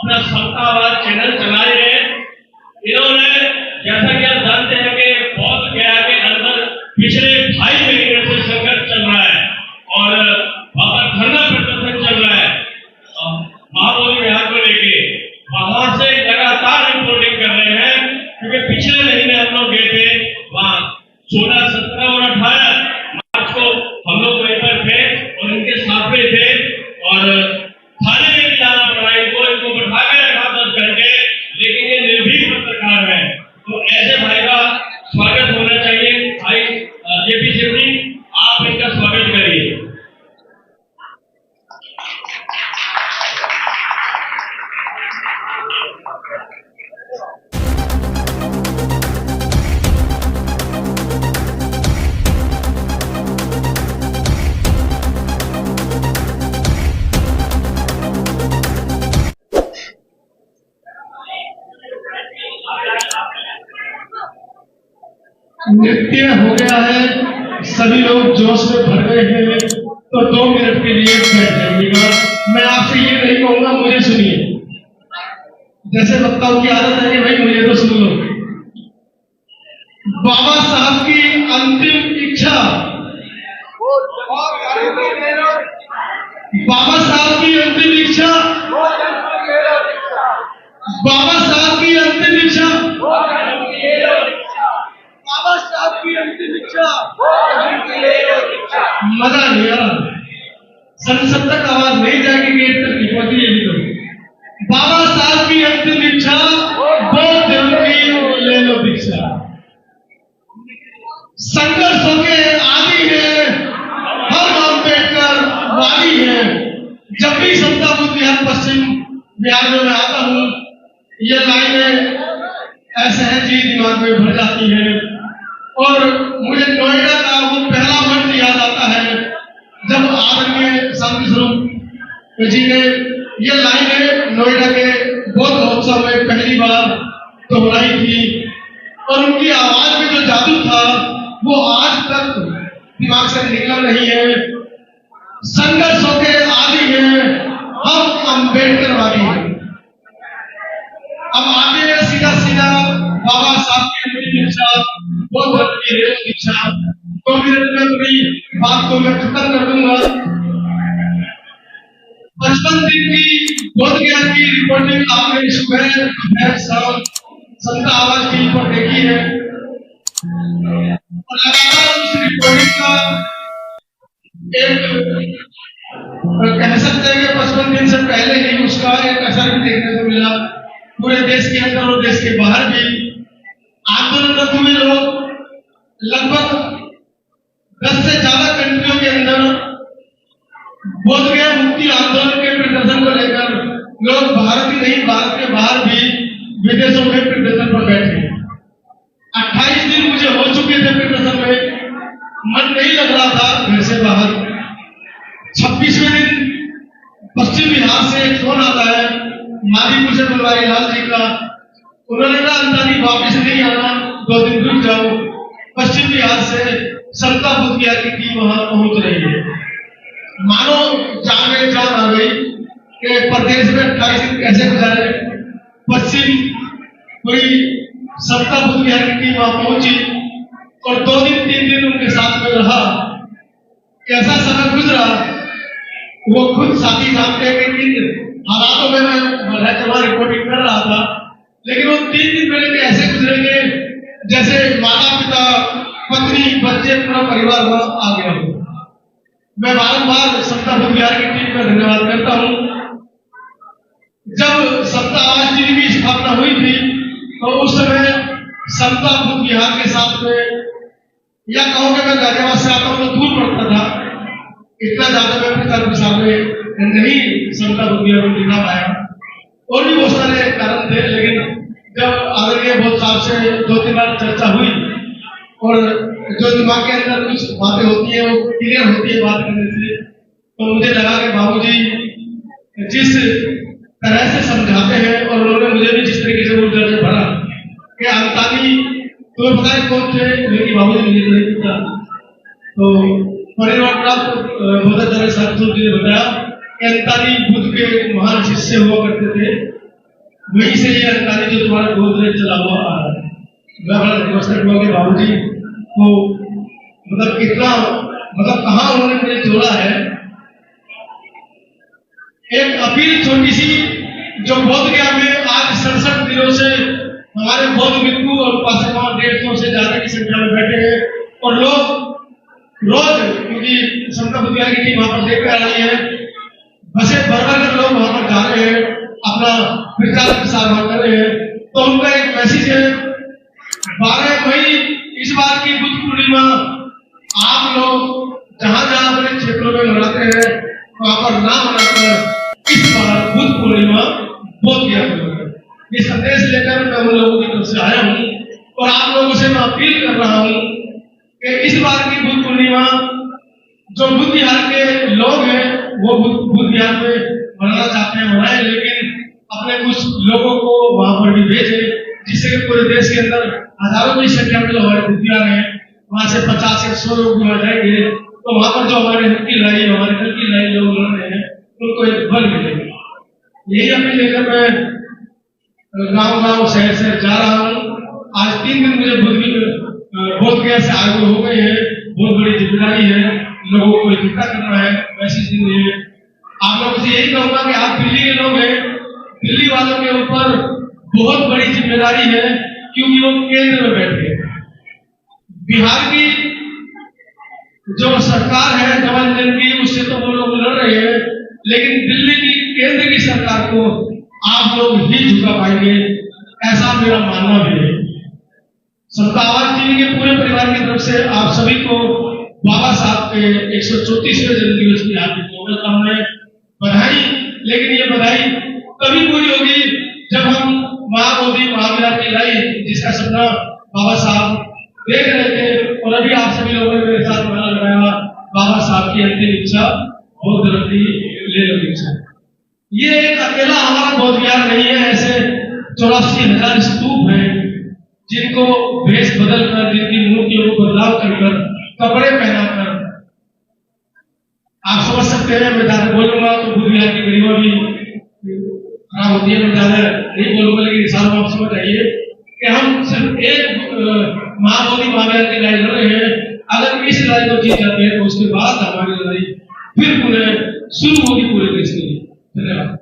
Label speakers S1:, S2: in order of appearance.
S1: अपना समता आवाज चैनल चलाए हैं। इन्होंने जैसा कि आप जानते हैं कि बौद्ध गया के अंदर पिछले 2.5 महीने से संघर्ष चल रहा है और वहां पर धरना प्रदर्शन चल रहा है महाबोधि विहार को लेके। वहां से लगातार रिपोर्टिंग कर रहे हैं क्योंकि पिछले महीने हम लोग गए थे वहां 16, 17 और 18 मार्च को हम लोग वहीं पर थे और इनके साथ में थे और थाने में भी जाना पड़ा इनको बैठा के रखा 10 घंटे, लेकिन ये निर्भीक पत्रकार है। तो ऐसे भाई का स्वागत होना चाहिए। भाई जेपी सिंह जी, आप इनका स्वागत करिए।
S2: नृत्य हो गया है, सभी लोग जोश में भर गए हैं, तो 2 मिनट के लिए बैठ जाइएगा। मैं आपसे ये नहीं कहूंगा मुझे सुनिए, जैसे वक्ताओं की आदत है कि भाई मुझे तो सुन लो। बाबा साहब की अंतिम इच्छा, बाबा साहब की अंतिम इच्छा, बाबा साहब की अंतिम इच्छा, बाबा साहब की अंतिम इच्छा। मजा नहीं आ, संसद तक आवाज नहीं जाएगी, गेट तक नहीं पहुंची है। तो बाबा साहब की अंतिम इच्छा, 2 दिन की ले लो दीक्षा। संघर्षों के आदि है, हर अम्बेडकर वाली है। जब भी समता बुद्ध विहार पश्चिम बिहार में मैं आता हूँ, ये लाइनें ऐसे हैं जी दिमाग में भर जाती है और मुझे नोएडा का वो पहला मंच याद आता है जब आदरणीय शांति स्वरूप जी ने ये लाइनें नोएडा के बौद्ध महोत्सव में पहली बार दोहराई थी और उनकी आवाज में जो जादू था वो आज तक दिमाग से निकला नहीं है। संघर्षों के आदि हैं, हम अम्बेडकर वाली हैं। अब आगे सीधा सीधा बाबा साहब की अंतिम इच्छा, बौद्ध की इच्छा। 2 मिनट में अपनी बात को मैं खत्म कर दूंगा। 55 दिन की बौद्ध ज्ञान की रिपोर्टिंग आपने सुबह शाम समता आवाज की रिपोर्ट देखी है और लगातार उस रिपोर्टिंग का एक कह सकते हैं कि 55 दिन से पहले ही उसका एक असर भी देखने को मिला पूरे देश के अंदर और देश के बाहर भी। आंदोलन हुए लोग लगभग 10 से ज्यादा कंट्रियों के अंदर बोध गया मुक्ति आंदोलन के प्रदर्शन को लेकर लोग भारत ही नहीं भारत के बाहर भी विदेशों में प्रदर्शन पर बैठे। 28 दिन मुझे हो चुके थे प्रदर्शन में, मन नहीं लग रहा था घर से बाहर। 26वें दिन पश्चिम बिहार से एक फोन आता है मादीपुर से बनवारी लाल जी का। उन्होंने कहा अंतानी वापिस नहीं आना, 2 दिन रुक जाओ। पश्चिम बिहार से समता बुद्ध विहार की टीम वहां पहुंच रही है। मानो जान में जान आ गई कि प्रदेश में 28 दिन कैसे गुजारे। पश्चिम कोई समता बुद्ध विहार की टीम वहां पहुंची और 2 दिन 3 दिन उनके साथ में रहा। कैसा समय गुजरा वो खुद साथी जानते हैं कि हालातों में मैं रिपोर्टिंग कर रहा था, लेकिन वो 3 दिन मेरे लिए ऐसे गुजरेंगे जैसे माता पिता पत्नी बच्चे पूरा परिवार वहां आ गया हो। मैं बारंबार समता बुद्ध विहार की टीम का धन्यवाद करता हूं। जब समता आवाज टीवी की स्थापना हुई थी तो उस समय समता बुद्ध विहार के साथ में या कहो कि मैं गाजियाबाद से आता हूं तो दूर पड़ता था, इतना ज्यादा मैं प्रचार प्रसार में नहीं समता बुद्ध विहार को दिखा पाया। और भी बहुत सारे कारण थे, लेकिन जब आदरणीय बौद्ध साहब से 2-3 बार चर्चा हुई और जो दिमाग के अंदर कुछ बातें होती है वो क्लियर होती है बात करने से, तो मुझे लगा कि बाबूजी जिस तरह से समझाते हैं और उन्होंने मुझे भी जिस तरीके से ऊर्जा से भरा कि अंतानी तुम्हें पता है कौन थे, लेकिन बाबूजी मुझे नहीं पता। तो परिवार प्राप्त बोधाचार्य साधु जी ने बताया कि अंतानी बुद्ध के महान शिष्य हुआ करते थे वहीं से ये अधिकारी जो तुम्हारा गोदरेज चला हुआ आ रहा है। मैं बड़ा रिक्वेस्ट करूंगा कि बाबूजी को मतलब कितना मतलब कहाँ उन्होंने मुझे जोड़ा है। एक अपील छोटी सी, जो बोध गया में आज 67 दिनों से हमारे बौद्ध भिक्षु और उपासक 150 से ज्यादा की संख्या में बैठे हैं और लोग रोज, क्योंकि समता बुद्धियार की टीम वहां पर देख कर रही है, बसे भर कर लोग वहां पर जा रहे हैं, अपना प्रचार प्रसार वहां कर रहे हैं। तो उनका एक मैसेज है, 12 मई इस बार की बुद्ध पूर्णिमा आप लोग जहां जहां अपने क्षेत्रों में मनाते हैं वहां पर ना मनाकर इस बार बुद्ध पूर्णिमा बोध गया करोगे। ये संदेश लेकर मैं उन लोगों की तरफ से आया हूँ और आप लोगों से मैं अपील कर रहा हूँ कि इस बार की बुद्ध पूर्णिमा जो बुद्ध विहार के लोग हैं वो बुद्ध विहार में मनाना चाहते हैं मनाएं, लेकिन अपने कुछ लोगों को वहां पर भी भेजें, जिससे कि पूरे देश के अंदर हजारों की संख्या में जो हमारे बुद्ध विहार हैं वहां से 50 से 100 लोग भी आ जाएंगे, तो वहां पर जो हमारे हक की लड़ाई लोग लड़ रहे हैं उनको एक बल मिलेगा। यही अपील लेकर मैं गांव शहर शहर जा रहा हूँ। आज 3 दिन मुझे बोध गया से आगे हो गए हैं, बहुत बड़ी जिम्मेदारी है, लोगों को इकट्ठा करना है, मैसेज देने हैं। आप लोगों से यही कहूंगा कि आप दिल्ली के लोग हैं, दिल्ली वालों के ऊपर बहुत बड़ी जिम्मेदारी है, क्योंकि वो केंद्र में बैठे हैं। बिहार की जो सरकार है जबरदस्ती की, उससे तो वो लोग लड़ रहे हैं, लेकिन दिल्ली की केंद्र की सरकार को आप लोग ही झुका पाएंगे, ऐसा मेरा मानना भी है। समतावाद टीवी के पूरे परिवार की तरफ से आप सभी को बाबा साहब के 134वें जन्म दिवस की हार्दिक शुभकामनाएं, बधाई। लेकिन ये बधाई तभी पूरी होगी जब हम महाबोधि महाविहार की लाई, जिसका सपना बाबा साहब देख रहे थे और अभी आप सभी लोगों ने मेरे साथ नारा लगाया, बाबा साहब की अंतिम इच्छा बौद्ध धरती ले लो इच्छा। ये एक अकेला हमारा बौद्ध विहार नहीं है, ऐसे 84,000 स्तूप हैं जिनको भेष बदल कर, जिनकी मूर्तियों को बदलाव कर कपड़े पहनाकर, आप समझ सकते हैं। मैं ज्यादा बोलूंगा तो बुद्ध विहार की गरिमा भी खराब होती है, मैं ज्यादा नहीं बोलूंगा, लेकिन इस साल आप समझ आइए कि हम सिर्फ एक महाबोधि महाविहार की लड़ाई लड़ रहे हैं। अगर इस लड़ाई को जीत जाते हैं तो उसके बाद हमारी लड़ाई फिर पूरे शुरू होगी पूरे देश के लिए। धन्यवाद।